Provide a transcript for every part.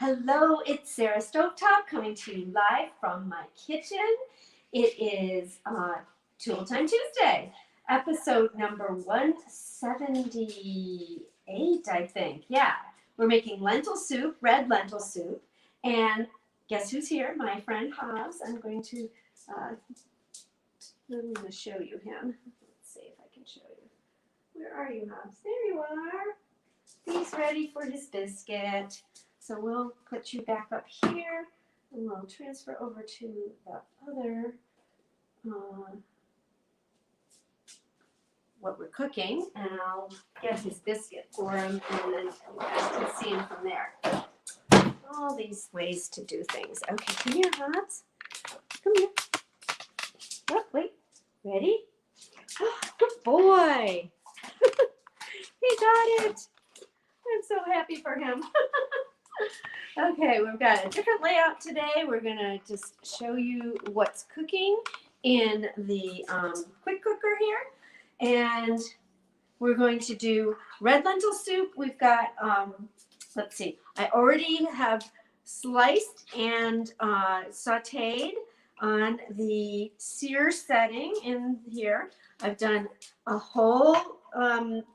Hello, it's Sarah Stovetop coming to you live from my kitchen. It is Tool Time Tuesday, episode number 178, I think. Yeah, we're making lentil soup, red lentil soup. And guess who's here? My friend Hobbs. I'm going to show you him. Let's see if I can show you. Where are you, Hobbs? There you are. He's ready for his biscuit. So we'll put you back up here and we'll transfer over to the other, what we're cooking, and I'll get his biscuit for him and then you guys can see him from there. All these ways to do things. Okay, come here, Hobbs. Come here. Oh, wait. Ready? Oh, good boy. He got it. I'm so happy for him. Okay, we've got a different layout today. We're going to just show you what's cooking in the quick cooker here. And we're going to do red lentil soup. We've got, let's see, I already have sliced and sauteed on the sear setting in here. I've done a whole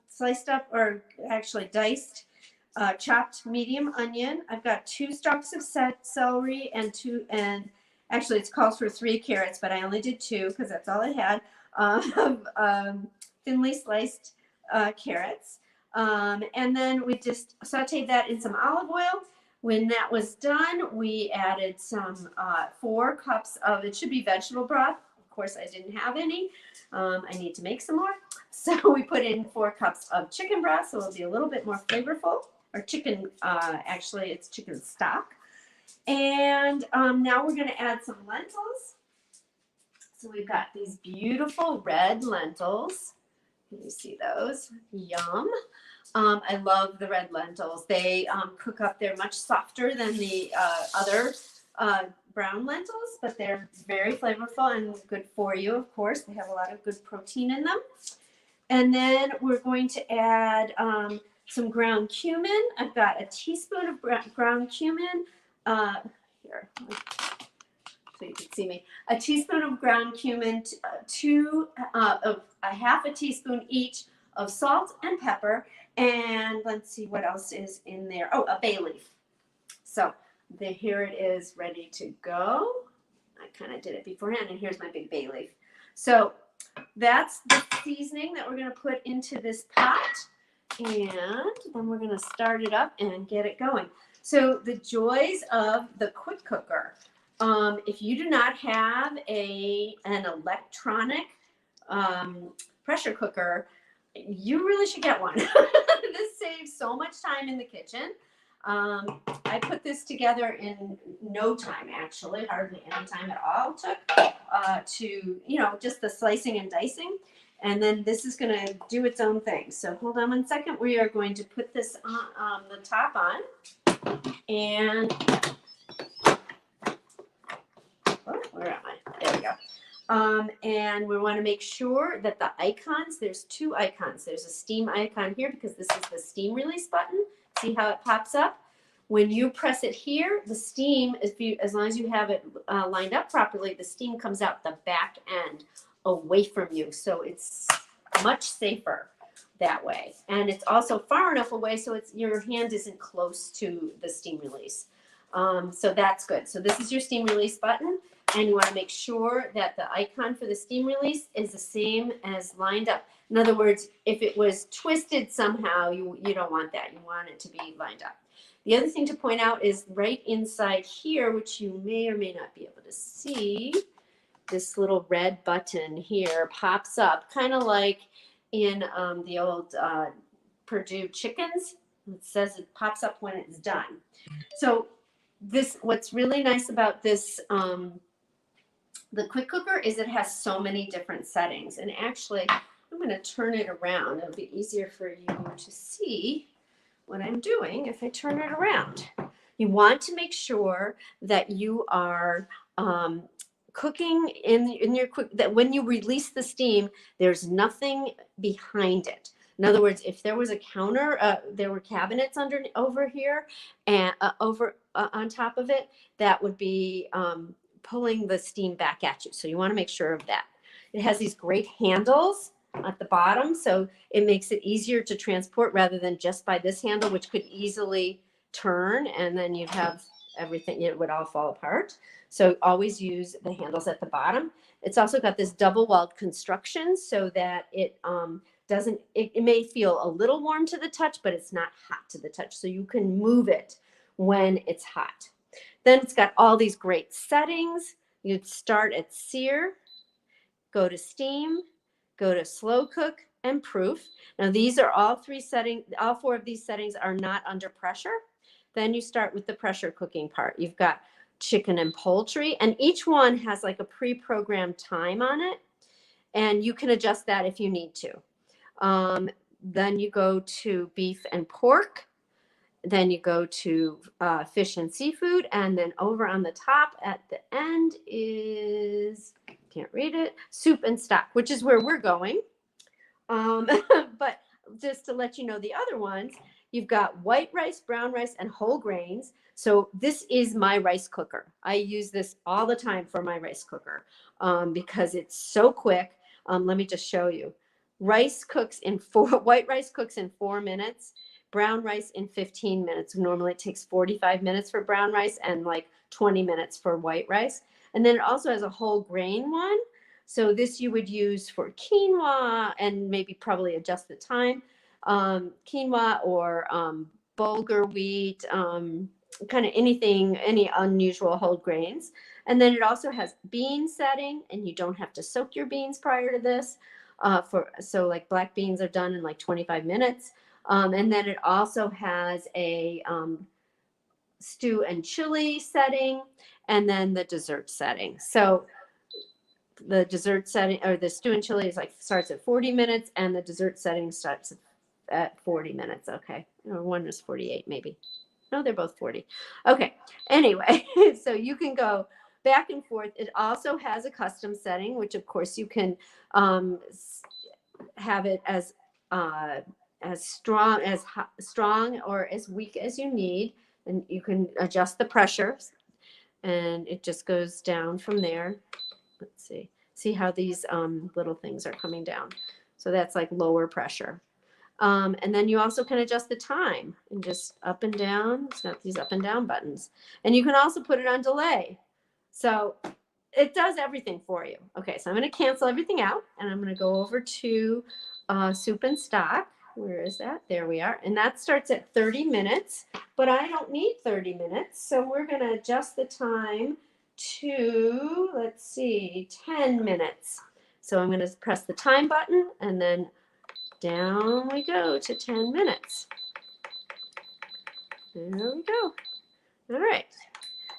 sliced up, or actually diced, chopped medium onion. I've got 2 stalks of celery and actually it calls for 3 carrots, but I only did 2 because that's all I had. Thinly sliced carrots. And then we just sauteed that in some olive oil. When that was done, we added some 4 cups of, it should be vegetable broth. Of course, I didn't have any. I need to make some more. So we put in 4 cups of chicken broth, so it'll be a little bit more flavorful. Or chicken, actually, it's chicken stock. And now we're going to add some lentils. So we've got these beautiful red lentils. Can you see those? Yum. I love the red lentils. They cook up. They're much softer than the other brown lentils, but they're very flavorful and good for you, of course. They have a lot of good protein in them. And then we're going to add some ground cumin. I've got a teaspoon of ground cumin. Here, so you can see me. A teaspoon of ground cumin, a half a teaspoon each of salt and pepper. And let's see what else is in there. Oh, a bay leaf. So here it is, ready to go. I kind of did it beforehand, and here's my big bay leaf. So that's the seasoning that we're going to put into this pot. And then we're going to start it up and get it going. So the joys of the quick cooker. If you do not have an electronic pressure cooker, you really should get one. This saves so much time in the kitchen. I put this together in no time, actually, hardly any time at all took to, just the slicing and dicing. And then this is going to do its own thing. So hold on one second. We are going to put this on the top on. And, where am I? There we go. And we want to make sure that the icons, there's 2 icons. There's a steam icon here because this is the steam release button. See how it pops up? When you press it here, the steam, as long as you have it lined up properly, the steam comes out the back end away from you. So it's much safer that way. And it's also far enough away so your hand isn't close to the steam release. So that's good. So this is your steam release button. And you want to make sure that the icon for the steam release is the same as lined up. In other words, if it was twisted somehow, you don't want that. You want it to be lined up. The other thing to point out is right inside here, which you may or may not be able to see, this little red button here pops up, kind of like in the old Purdue chickens. It says it pops up when it's done. So what's really nice about this, the quick cooker, is it has so many different settings. And actually, I'm going to turn it around. It'll be easier for you to see what I'm doing if I turn it around. You want to make sure that you are cooking in your quick, that when you release the steam, there's nothing behind it. In other words, if there was a counter, there were cabinets over here and on top of it, that would be pulling the steam back at you. So you want to make sure of that. It has these great handles at the bottom, so it makes it easier to transport rather than just by this handle, which could easily turn, and then you'd have everything, it would all fall apart. So always use the handles at the bottom. It's also got this double walled construction so that it doesn't, it may feel a little warm to the touch, but it's not hot to the touch. So you can move it when it's hot. Then it's got all these great settings. You'd start at sear, go to steam, go to slow cook, and proof. Now these are all three settings, all four of these settings are not under pressure. Then you start with the pressure cooking part. You've got chicken and poultry, and each one has like a pre-programmed time on it, and you can adjust that if you need to. Then you go to beef and pork. Then you go to fish and seafood, and then over on the top at the end is, can't read it, soup and stock, which is where we're going. But just to let you know the other ones, you've got white rice, brown rice, and whole grains. So this is my rice cooker. I use this all the time for my rice cooker because it's so quick. Let me just show you. White rice cooks in 4 minutes. Brown rice in 15 minutes. Normally it takes 45 minutes for brown rice and like 20 minutes for white rice. And then it also has a whole grain one. So this you would use for quinoa and maybe probably adjust the time. Quinoa or bulgur wheat, kind of anything, any unusual whole grains. And then it also has bean setting, and you don't have to soak your beans prior to this. So like black beans are done in like 25 minutes. And then it also has a stew and chili setting, and then the dessert setting. So the dessert setting, or the stew and chili is like starts at 40 minutes, and the dessert setting starts at 40 minutes. Okay, or one is 48 maybe. No, they're both 40. Okay. Anyway, so you can go back and forth. It also has a custom setting, which of course you can have it as strong or as weak as you need, and you can adjust the pressures, and it just goes down from there. Let's see how these little things are coming down. So that's like lower pressure. And then you also can adjust the time and just up and down. It's got these up and down buttons, and you can also put it on delay. So it does everything for you. Okay, so I'm going to cancel everything out, and I'm going to go over to soup and stock. Where is that? There we are. And that starts at 30 minutes, but I don't need 30 minutes. So we're going to adjust the time to, let's see, 10 minutes. So I'm going to press the time button, and then down we go to 10 minutes. There we go. All right.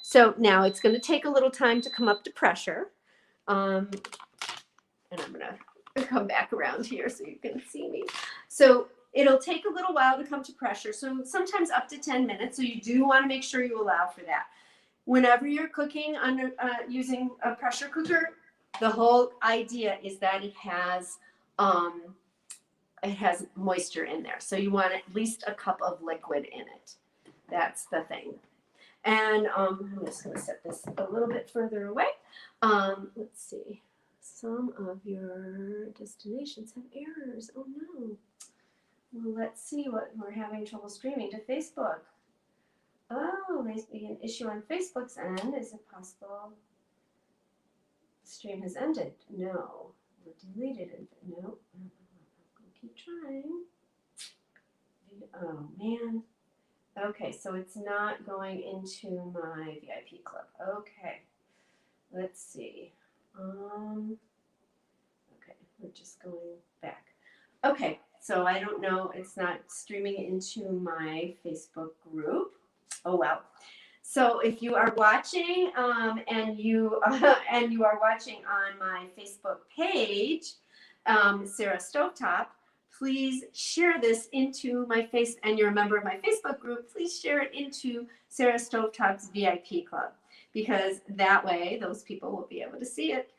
So now it's going to take a little time to come up to pressure. And I'm going to come back around here so you can see me. So it'll take a little while to come to pressure. So sometimes up to 10 minutes. So you do want to make sure you allow for that. Whenever you're cooking under using a pressure cooker, the whole idea is that it has moisture in there. So you want at least a cup of liquid in it. That's the thing. And I'm just going to set this a little bit further away. Let's see. Some of your destinations have errors. Oh no. Well, let's see what we're having trouble streaming to Facebook. Oh, maybe an issue on Facebook's end. Is it possible the stream has ended? No. Or deleted it. No. Keep trying. Oh man. Okay, so it's not going into my VIP club. Okay. Let's see. Okay, we're just going back. Okay, so I don't know, it's not streaming into my Facebook group. Oh well. So if you are watching and you are watching on my Facebook page, Sarah Stovetop, please share this into my and you're a member of my Facebook group, please share it into Sarah Stovetop's VIP club, because that way those people will be able to see it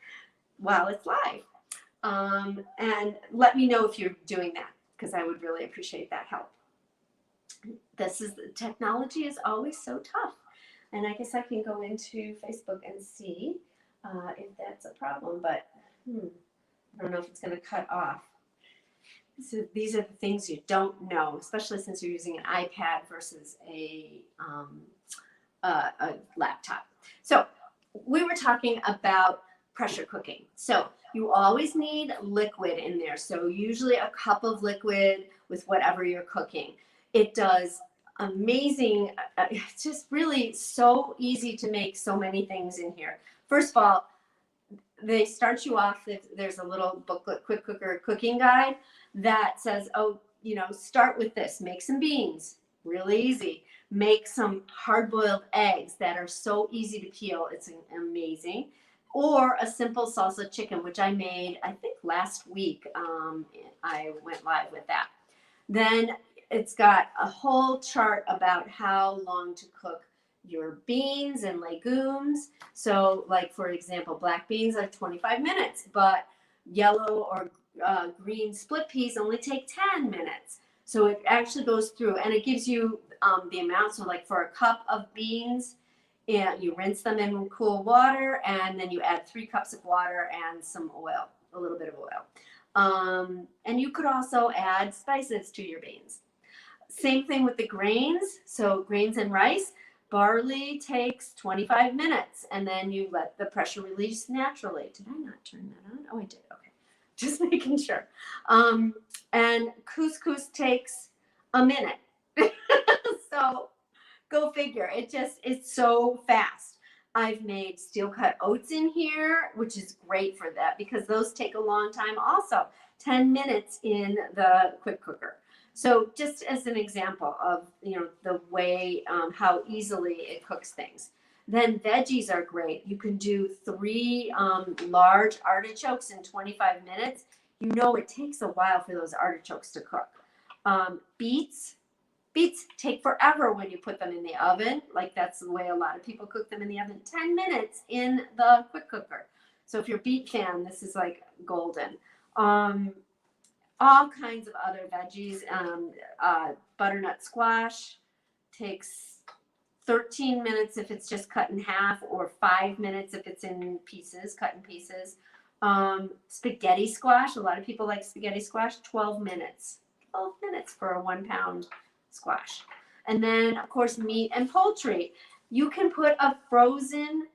while it's live. And let me know if you're doing that, because I would really appreciate that help. Technology is always so tough. And I guess I can go into Facebook and see if that's a problem, but I don't know if it's going to cut off. So these are the things you don't know, especially since you're using an iPad versus a laptop. So we were talking about pressure cooking. So you always need liquid in there. So usually a cup of liquid with whatever you're cooking. It does amazing. It's just really so easy to make so many things in here. First of all, they start you off, there's a little booklet, quick cooker cooking guide that says, oh, start with this, make some beans, really easy. Make some hard-boiled eggs that are so easy to peel, it's amazing. Or a simple salsa chicken, which I made, I think last week, I went live with that. Then it's got a whole chart about how long to cook your beans and legumes. So like, for example, black beans are 25 minutes, but yellow or green split peas only take 10 minutes. So it actually goes through and it gives you the amount. So like for a cup of beans, you rinse them in cool water and then you add 3 cups of water and some oil, a little bit of oil. And you could also add spices to your beans. Same thing with the grains. So grains and rice. Barley takes 25 minutes and then you let the pressure release naturally. Did I not turn that on? Oh, I did. Okay. Just making sure. And couscous takes a minute. So go figure. It's so fast. I've made steel cut oats in here, which is great for that because those take a long time also. 10 minutes in the quick cooker. So just as an example of, the way, how easily it cooks things. Then veggies are great. You can do 3 large artichokes in 25 minutes. It takes a while for those artichokes to cook. Beets take forever when you put them in the oven. Like that's the way a lot of people cook them in the oven. 10 minutes in the quick cooker. So if you're a beet fan, this is like golden. All kinds of other veggies. Butternut squash takes 13 minutes if it's just cut in half, or 5 minutes if it's in pieces, cut in pieces. Spaghetti squash. A lot of people like spaghetti squash. 12 minutes. 12 minutes for a 1 pound squash. And then, of course, meat and poultry. You can put frozen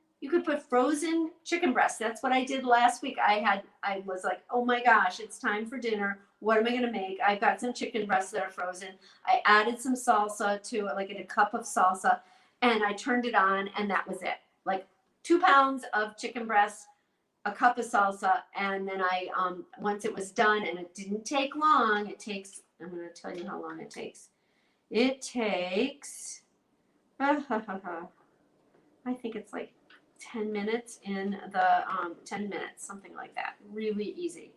chicken breast. That's what I did last week. I was like, oh my gosh, it's time for dinner. What am I going to make? I've got some chicken breasts that are frozen. I added some salsa to it, like in a cup of salsa, and I turned it on, and that was it. Like 2 pounds of chicken breast, a cup of salsa, and then once it was done, and it didn't take long. I'm going to tell you how long it takes. It takes, I think it's like 10 minutes in the 10 minutes, something like that. Really easy.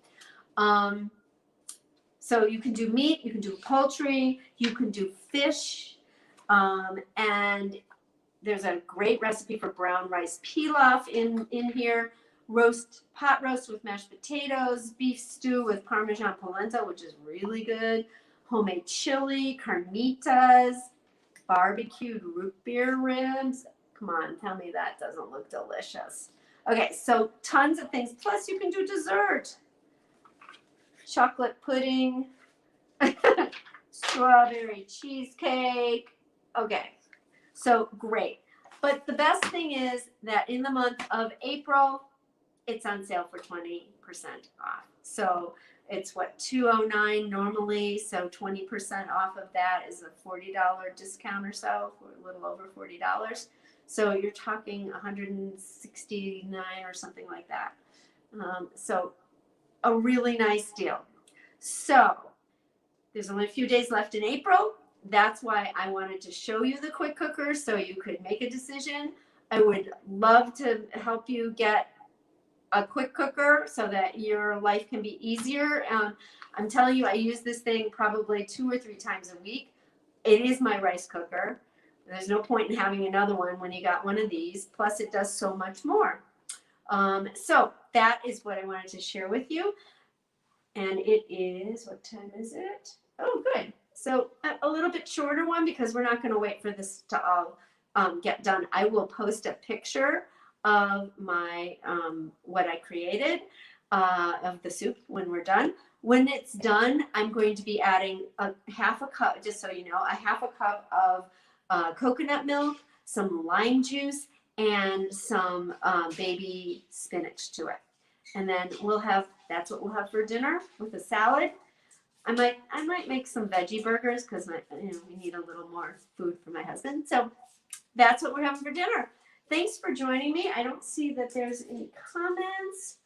So you can do meat, you can do poultry, you can do fish, and there's a great recipe for brown rice pilaf in here. Pot roast with mashed potatoes, beef stew with Parmesan polenta, which is really good. Homemade chili, carnitas, barbecued root beer ribs. Come on, tell me that doesn't look delicious. Okay, so tons of things. Plus, you can do dessert. Chocolate pudding, strawberry cheesecake. Okay, so great. But the best thing is that in the month of April, it's on sale for 20% off. So it's what, $209 normally. So 20% off of that is a $40 discount or so, for a little over $40. So you're talking $169 or something like that. So a really nice deal. So there's only a few days left in April. That's why I wanted to show you the quick cooker so you could make a decision. I would love to help you get a quick cooker so that your life can be easier. I'm telling you, I use this thing probably 2 or 3 times a week. It is my rice cooker. There's no point in having another one when you got one of these. Plus, it does so much more. So that is what I wanted to share with you. And it is, what time is it? Oh, good. So a little bit shorter one because we're not going to wait for this to all get done. I will post a picture of my what I created of the soup when we're done. When it's done, I'm going to be adding a half a cup, just so you know, a half a cup of coconut milk, some lime juice, and some baby spinach to it. And then that's what we'll have for dinner with a salad. I might make some veggie burgers because we need a little more food for my husband. So that's what we're having for dinner. Thanks for joining me. I don't see that there's any comments,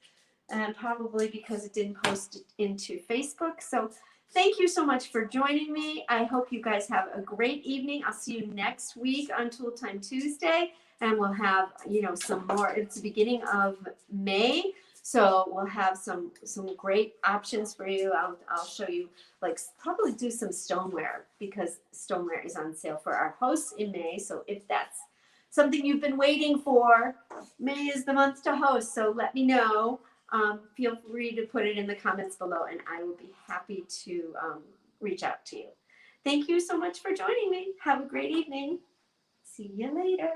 and probably because it didn't post it into Facebook. So thank you so much for joining me. I hope you guys have a great evening. I'll see you next week on Tool Time Tuesday, and we'll have some more. It's the beginning of May. So we'll have some great options for you. I'll show you, like, probably do some stoneware because stoneware is on sale for our hosts in May. So if that's something you've been waiting for, May is the month to host. So let me know. Feel free to put it in the comments below, and I will be happy to reach out to you. Thank you so much for joining me. Have a great evening. See you later.